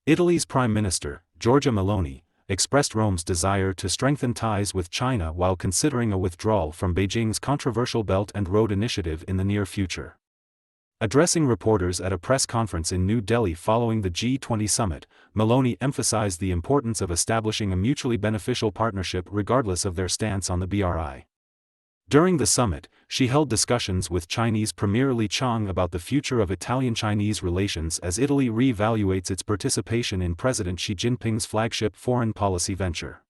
Italy's Prime Minister, Giorgia Meloni, expressed Rome's desire to strengthen ties with China while considering a withdrawal from Beijing's controversial Belt and Road Initiative in the near future. Addressing reporters at a press conference in New Delhi following the G20 summit, Meloni emphasized the importance of establishing a mutually beneficial partnership regardless of their stance on the BRI. During the summit, she held discussions with Chinese Premier Li Qiang about the future of Italian-Chinese relations as Italy re-evaluates its participation in President Xi Jinping's flagship foreign policy venture.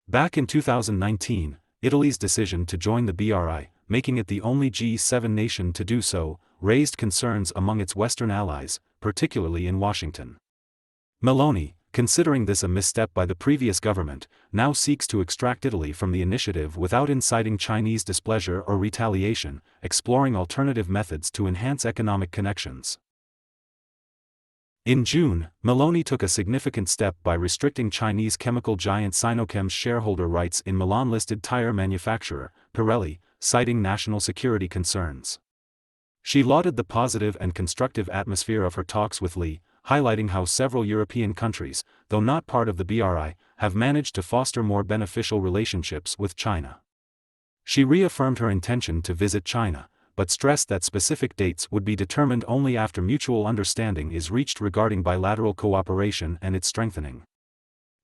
Back in 2019, Italy's decision to join the BRI, making it the only G7 nation to do so, raised concerns among its Western allies, particularly in Washington. Meloni, considering this a misstep by the previous government, now seeks to extract Italy from the initiative without inciting Chinese displeasure or retaliation, exploring alternative methods to enhance economic connections. In June, Meloni took a significant step by restricting Chinese chemical giant Sinochem's shareholder rights in Milan-listed tire manufacturer, Pirelli, citing national security concerns. She lauded the positive and constructive atmosphere of her talks with Li, highlighting how several European countries, though not part of the BRI, have managed to foster more beneficial relationships with China. She reaffirmed her intention to visit China, but stressed that specific dates would be determined only after mutual understanding is reached regarding bilateral cooperation and its strengthening.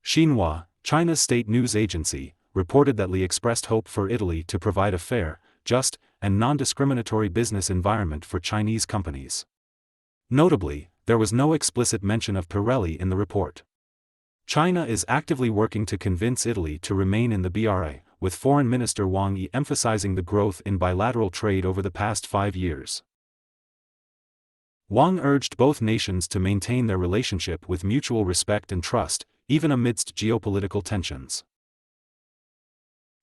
Xinhua, China's state news agency, reported that Li expressed hope for Italy to provide a fair, just, and non-discriminatory business environment for Chinese companies. Notably, there was no explicit mention of Pirelli in the report. China is actively working to convince Italy to remain in the BRI, with Foreign Minister Wang Yi emphasizing the growth in bilateral trade over the past 5 years. Wang urged both nations to maintain their relationship with mutual respect and trust, even amidst geopolitical tensions.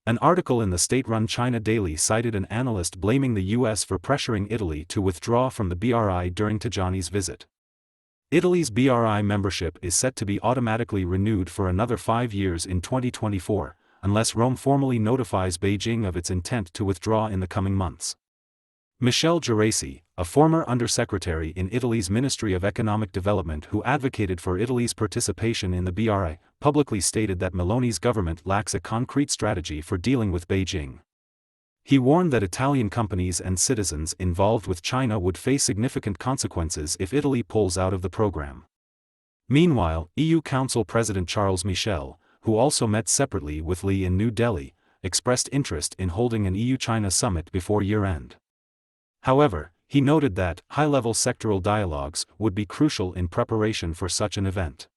An article in the state-run China Daily cited an analyst blaming the US for pressuring Italy to withdraw from the BRI during Tajani's visit. Italy's BRI membership is set to be automatically renewed for another 5 years in 2024, unless Rome formally notifies Beijing of its intent to withdraw in the coming months. Michel Geraci, a former undersecretary in Italy's Ministry of Economic Development who advocated for Italy's participation in the BRI, publicly stated that Meloni's government lacks a concrete strategy for dealing with Beijing. He warned that Italian companies and citizens involved with China would face significant consequences if Italy pulls out of the program. Meanwhile, EU Council President Charles Michel, who also met separately with Li in New Delhi, expressed interest in holding an EU-China summit before year-end. However, he noted that high-level sectoral dialogues would be crucial in preparation for such an event.